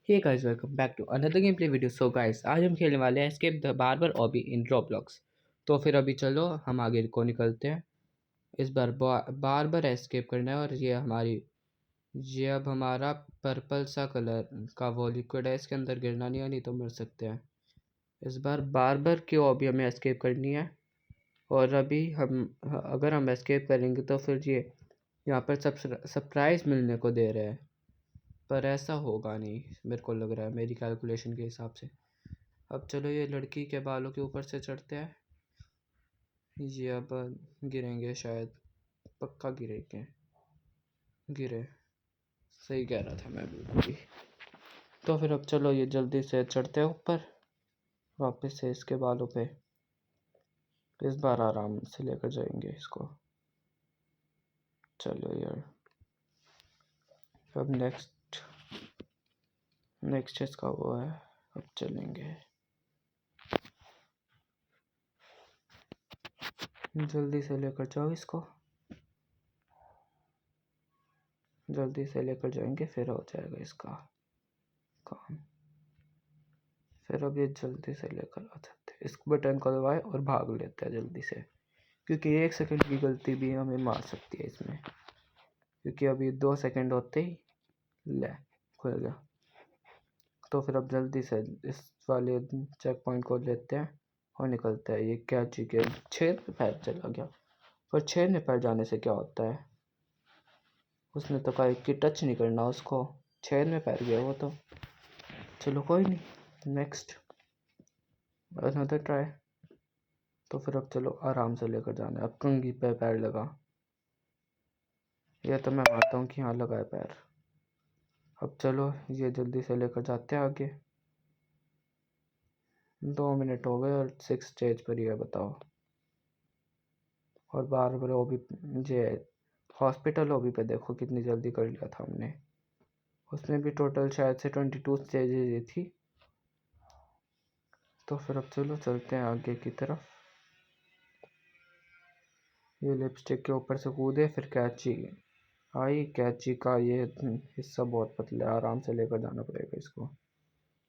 Hey guys, welcome back to another game play video. So guys, आज हम खेलने वाले हैं escape the barber obby in Roblox. तो फिर अभी चलो हम आगे को निकलते हैं। इस बार बार बार एस्केप करना है और ये अब हमारा पर्पल सा कलर का वो लिक्विड है, इसके अंदर गिरना नहीं है, नहीं तो मर सकते हैं। इस बार बार्बर की ऑबी हमें एस्केप करनी है। और अभी अगर हम एस्केप करेंगे तो फिर ये यहाँ पर सरप्राइज मिलने को दे रहे हैं, पर ऐसा होगा नहीं मेरे को लग रहा है, मेरी कैलकुलेशन के हिसाब से। अब चलो ये लड़की के बालों के ऊपर से चढ़ते हैं। ये अब गिरेंगे शायद, पक्का गिरेंगे। गिरे, सही कह रहा था मैं बिल्कुल ही। तो फिर अब चलो ये जल्दी से चढ़ते हैं ऊपर वापस से इसके बालों पे। इस बार आराम से लेकर जाएंगे इसको। चलो यार, अब नेक्स्ट इसका वो है। अब चलेंगे, जल्दी से लेकर जाओ इसको, जल्दी से लेकर जाएंगे फिर हो जाएगा इसका काम। फिर अब ये जल्दी से लेकर आ सकते हैं, इस बटन को दबाए और भाग लेते हैं जल्दी से, क्योंकि 1 सेकंड की गलती भी हमें मार सकती है इसमें। क्योंकि अभी 2 सेकंड होते ही ले खुल गया। तो फिर अब जल्दी से इस वाले चेक पॉइंट को लेते हैं और निकलते हैं। ये क्या चीज़ है, छेद में पैर चला गया। पर छेद में पैर जाने से क्या होता है, उसने तो कहा कि टच नहीं करना उसको, छेद में पैर गया वो तो। चलो कोई नहीं, नेक्स्ट अनदर ट्राई। तो फिर अब चलो आराम से लेकर जाना है। अब कंघी पे पैर लगा, ये तो मैं मानता हूँ कि हाँ लगा है पैर। अब चलो ये जल्दी से लेकर जाते हैं आगे। 2 मिनट हो गए और 6 स्टेज पर ही है, बताओ। और बार बार वो भी ये हॉस्पिटल वो भी पे देखो कितनी जल्दी कर लिया था हमने। उसमें भी टोटल शायद से 22 स्टेजेज ही थी। तो फिर अब चलो चलते हैं आगे की तरफ। ये लिपस्टिक के ऊपर से कूदे, फिर कैची आई। कैची का ये हिस्सा बहुत पतला है, आराम से लेकर जाना पड़ेगा इसको।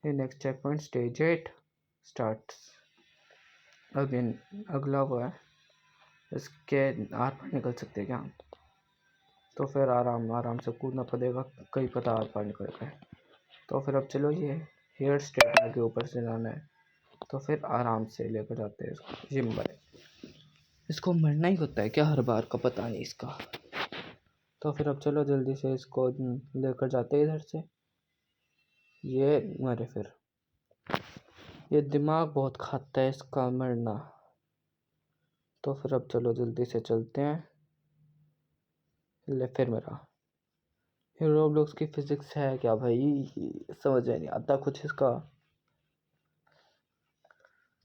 ये next check point stage 8 start. Again अगला वो है, इसके आर पार निकल सकते हैं क्या हम? तो फिर आराम से कूदना पड़ेगा, कहीं पता आर पार निकल गए। तो फिर अब चलो ये हेयर स्ट्रेटनर के ऊपर से जाना है। तो फिर आराम से लेकर जाते हैं इसको। ये मरे, इसको मरना ही होता है क्या हर बार का, पता नहीं इसका। तो फिर अब चलो जल्दी से इसको लेकर जाते हैं इधर से। ये मरे, फिर ये दिमाग बहुत खाता है इसका मरना। तो फिर अब चलो जल्दी से चलते हैं। ले फिर मेरा, ये रोब्लॉक्स की फिजिक्स है क्या भाई, समझ में नहीं आता कुछ इसका।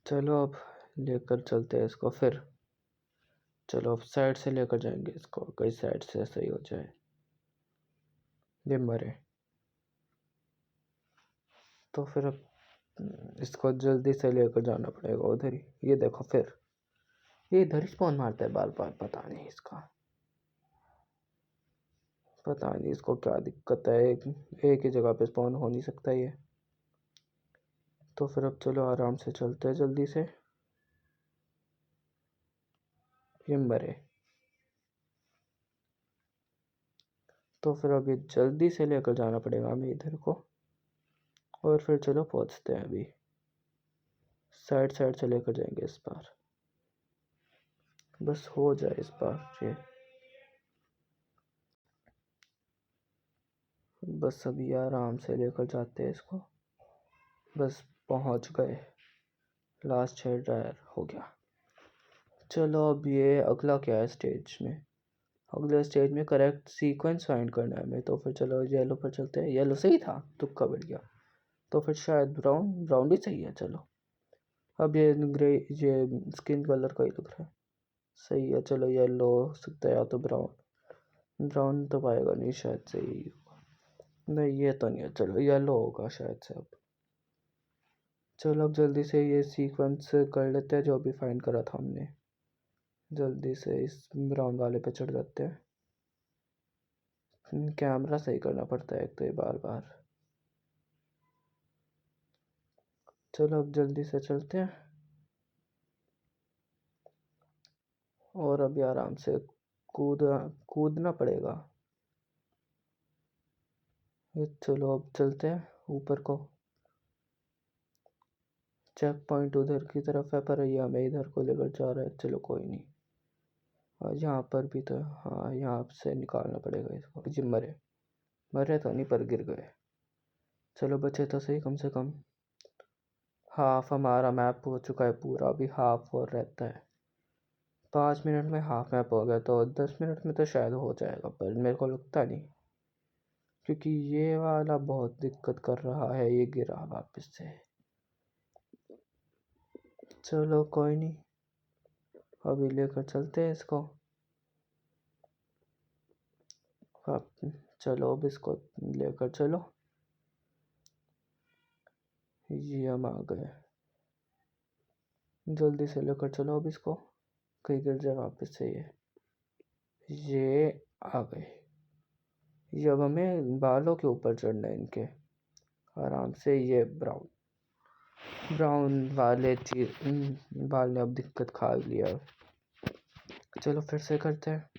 चलो अब लेकर चलते हैं इसको। फिर चलो अब साइड से लेकर जाएंगे इसको, कई साइड से सही हो जाए। ये मरे। तो फिर अब इसको जल्दी से लेकर जाना पड़ेगा उधर ही। ये देखो फिर ये इधर ही स्पॉन मारता है बार बार, पता नहीं इसका, पता नहीं इसको क्या दिक्कत है। एक ही जगह पे स्पॉन हो नहीं सकता ये। तो फिर अब चलो आराम से चलते हैं जल्दी से। ये मरे। तो फिर अभी जल्दी से लेकर जाना पड़ेगा हमें इधर को। और फिर चलो पहुंचते हैं अभी, साइड साइड से लेकर जाएंगे इस बार, बस हो जाए इस बार ये। बस अभी आराम से लेकर जाते हैं इसको। बस पहुंच गए, लास्ट हेयर ड्रायर हो गया। चलो अब ये अगला क्या है स्टेज में, अगले स्टेज में करेक्ट सीक्वेंस फाइंड करना है हमें। तो फिर चलो येलो पर चलते हैं। येलो सही था, तुक्का बैठ गया। तो फिर शायद ब्राउन, ब्राउन भी सही है। चलो अब ये ग्रे, ये स्किन कलर का ही लग रहा है, सही है। चलो येलो हो सकता है या तो ब्राउन, ब्राउन तो पाएगा नहीं शायद, सही नहीं ये तो नहीं है। चलो येलो होगा शायद से अब। चलो अब जल्दी से ये सीक्वेंस कर लेते हैं जो अभी फाइंड करा था हमने। जल्दी से इस ब्राउन वाले पे चढ़ जाते हैं। कैमरा सही करना पड़ता है एक तो ये बार बार। चलो अब जल्दी से चलते हैं और अभी आराम से कूदना पड़ेगा। चलो अब चलते हैं ऊपर को। चेक पॉइंट उधर की तरफ है पर ये हमें इधर को लेकर जा रहा है। चलो कोई नहीं। और यहाँ पर भी तो हाँ, यहाँ से निकालना पड़ेगा इसको। जी मरे तो नहीं पर गिर गए। चलो बचे तो सही कम से कम। हाफ हमारा मैप हो चुका है पूरा, अभी हाफ और रहता है। 5 मिनट में हाफ मैप हो गया तो 10 मिनट में तो शायद हो जाएगा, पर मेरे को लगता नहीं, क्योंकि ये वाला बहुत दिक्कत कर रहा है। ये गिरा वापस से। चलो कोई नहीं, अभी लेकर चलते हैं इसको। अब चलो अब इसको लेकर चलो। ये हम आ गए। जल्दी से लेकर चलो अब इसको, कहीं गिर जाए वापस से। ये आ गए। ये अब हमें बालों के ऊपर चढ़ना है इनके आराम से। ये ब्राउन वाले बाल ने अब दिक्कत खा लिया। चलो फिर से करते हैं।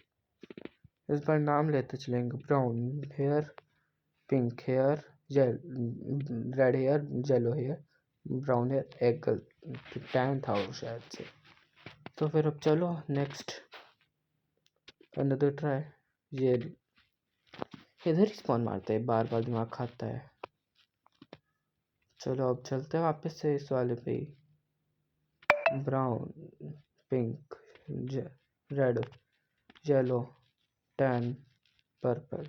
इस बार नाम लेते चलेंगे। Brown hair, pink hair, red hair, yellow hair, brown hair, एक टैन था वो शायद से। तो फिर अब चलो नेक्स्ट अनदर ट्राई। ये इधर ही स्पॉन मारता है, बार बार दिमाग खाता है। चलो अब चलते हैं वापस से इस वाले पे ही। Brown, pink, red, yellow, tan, purple.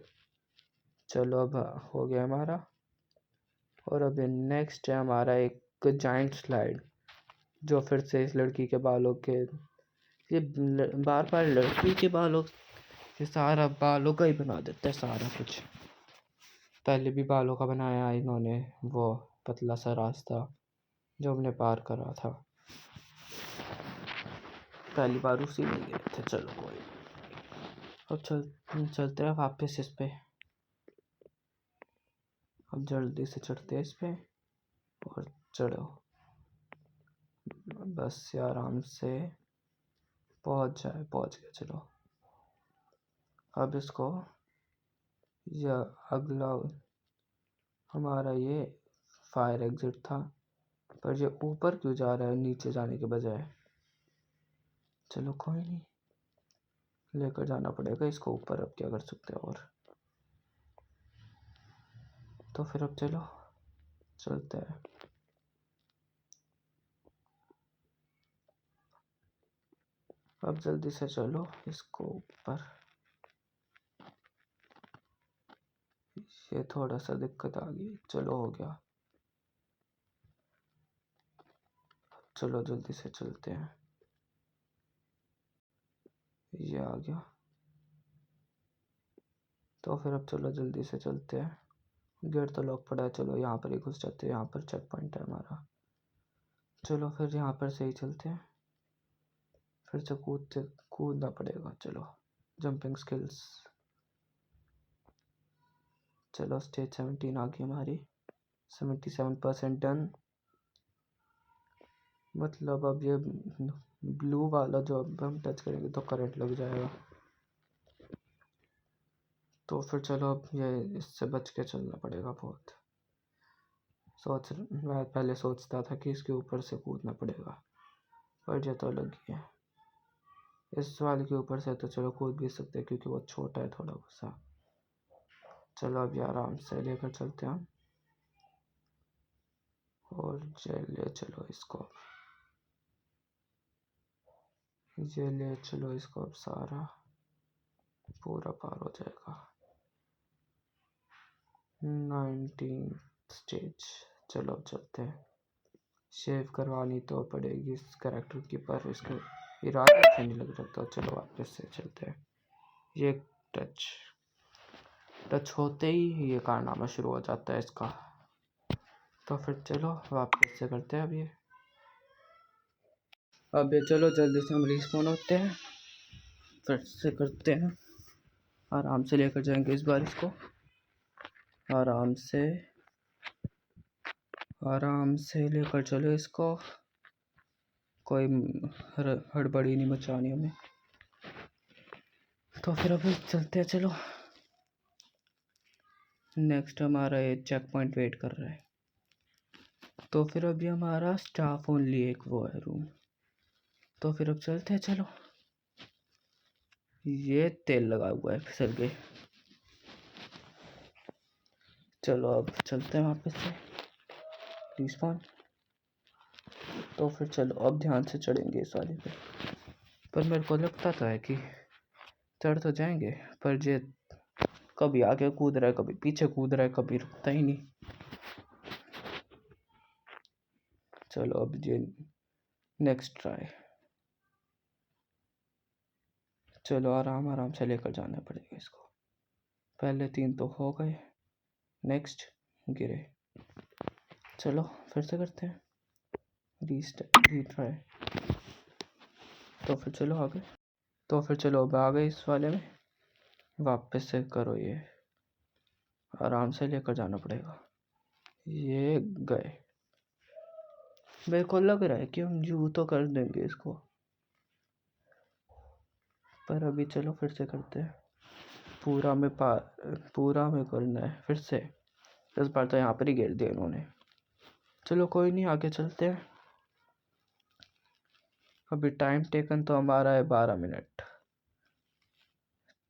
चलो अब हो गया हमारा। और अब नेक्स्ट है हमारा एक जाइंट स्लाइड, जो फिर से इस लड़की के बालों के, ये बार बार लड़की के बालों के सारा बालों का ही बना देता है सारा कुछ। पहले भी बालों का बनाया इन्होंने, वो पतला सा रास्ता जो हमने पार करा था पहली बार, उसी में गए थे। चलो कोई, अब चलते हैं वापस इस पे। अब जल्दी से चढ़ते हैं इस पे और चढ़ो बस ये आराम से पहुंच गए। चलो अब इसको, या अगला हमारा ये फायर एग्जिट था, पर ये ऊपर क्यों जा रहा है नीचे जाने के बजाय। चलो कोई नहीं, लेकर जाना पड़ेगा इसको ऊपर। अब क्या कर सकते हैं और। तो फिर अब चलो चलते हैं। अब जल्दी से चलो इसको ऊपर। ये थोड़ा सा दिक्कत आ गई। चलो हो गया। चलो जल्दी से चलते हैं। ये आ गया। तो फिर अब चलो जल्दी से चलते हैं। गेट तो लॉक पड़ा है। चलो यहाँ पर ही घुस जाते हैं, यहाँ पर चेक पॉइंट है हमारा। चलो फिर यहाँ पर से ही चलते हैं। फिर से कूदना पड़ेगा। चलो जंपिंग स्किल्स। चलो स्टेज 17 आ गई हमारी। 77% डन। मतलब अब ये ब्लू वाला जो अब हम टच करेंगे तो करंट लग जाएगा। तो फिर चलो अब ये इससे बच के चलना पड़ेगा बहुत। मैं पहले सोचता था कि इसके ऊपर से कूदना पड़ेगा, पर ये तो अलग ही है। इस वाले के ऊपर से तो चलो कूद भी सकते हैं क्योंकि वो छोटा है थोड़ा सा। चलो अब ये आराम से लेकर चलते हैं हम। और ले चलो इसको, ये ले चलो इसको। अब सारा पूरा पार हो जाएगा। 19 स्टेज। चलो अब चलते हैं। शेव करवानी तो पड़ेगी इस कैरेक्टर की, पर इसके इरादे अच्छे नहीं लग रहा। तो चलो वापस से चलते हैं। ये टच होते ही ये कारनामा शुरू हो जाता है इसका। तो फिर चलो वापस से करते हैं अब ये चलो जल्दी से हम रिस्पॉन होते हैं, फिर से करते हैं। आराम से लेकर जाएंगे इस बार इसको, आराम से आराम से लेकर चलो इसको, कोई हड़बड़ी नहीं मचानी हमें। तो फिर अभी चलते हैं, चलो। नेक्स्ट हमारा ये चेक पॉइंट वेट कर रहा है। तो फिर अभी हमारा स्टाफ ओनली एक वो है रूम। तो फिर अब चलते हैं, चलो। ये तेल लगा हुआ है, फिसल गए। चलो अब चलते हैं वापस से रिस्पॉन। तो फिर चलो अब ध्यान से चढ़ेंगे इस वाले पे। पर मेरे को लगता तो है कि चढ़ तो जाएंगे, पर ये कभी आगे कूद रहा है, कभी पीछे कूद रहा है, कभी रुकता ही नहीं। चलो अब ये नेक्स्ट ट्राई। चलो आराम आराम से लेकर जाना पड़ेगा इसको। पहले 3 तो हो गए, नेक्स्ट गिरे। चलो फिर से करते हैं रीट्राई। तो फिर चलो आगे। तो फिर चलो अब आ गए इस वाले में, वापस से करो। ये आराम से लेकर जाना पड़ेगा। ये गए। मेरे को लग रहा है कि हम जू तो कर देंगे इसको, पर अभी चलो फिर से करते हैं। पूरा में करना है फिर से। इस बार तो यहाँ पर ही गिर दिया इन्होंने। चलो कोई नहीं, आगे चलते हैं। अभी टाइम टेकन तो हमारा है 12 मिनट।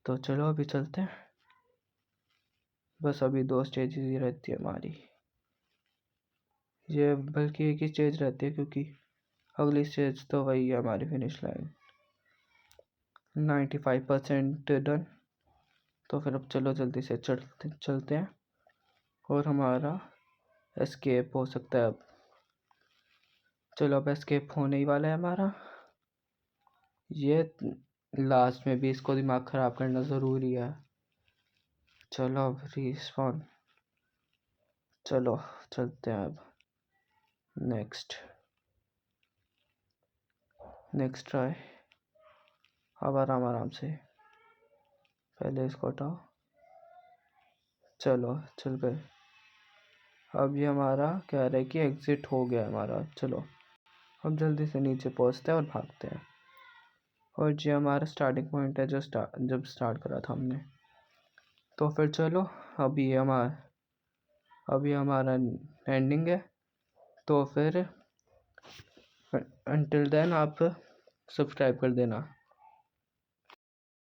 तो चलो अभी चलते हैं। बस अभी 2 स्टेजेस ही रहती है हमारी। ये बल्कि एक ही स्टेज रहती है, क्योंकि अगली स्टेज तो वही है हमारी फिनिश लाइन। 95% डन। तो फिर अब चलो जल्दी से चलते हैं, और हमारा एस्केप हो सकता है अब। चलो अब एस्केप होने ही वाला है हमारा। ये लास्ट में भी इसको दिमाग ख़राब करना ज़रूरी है। चलो अब रिस्पॉन। चलो चलते हैं अब। Next try. अब आराम आराम से, पहले इसको हटाओ। चलो चल गए। अब ये हमारा कह रहा है कि एग्ज़िट हो गया हमारा। चलो अब जल्दी से नीचे पहुंचते हैं और भागते हैं। और ये हमारा स्टार्टिंग पॉइंट है, जब स्टार्ट करा था हमने। तो फिर चलो अभी हमारा एंडिंग है। तो फिर अनटिल देन आप सब्सक्राइब कर देना।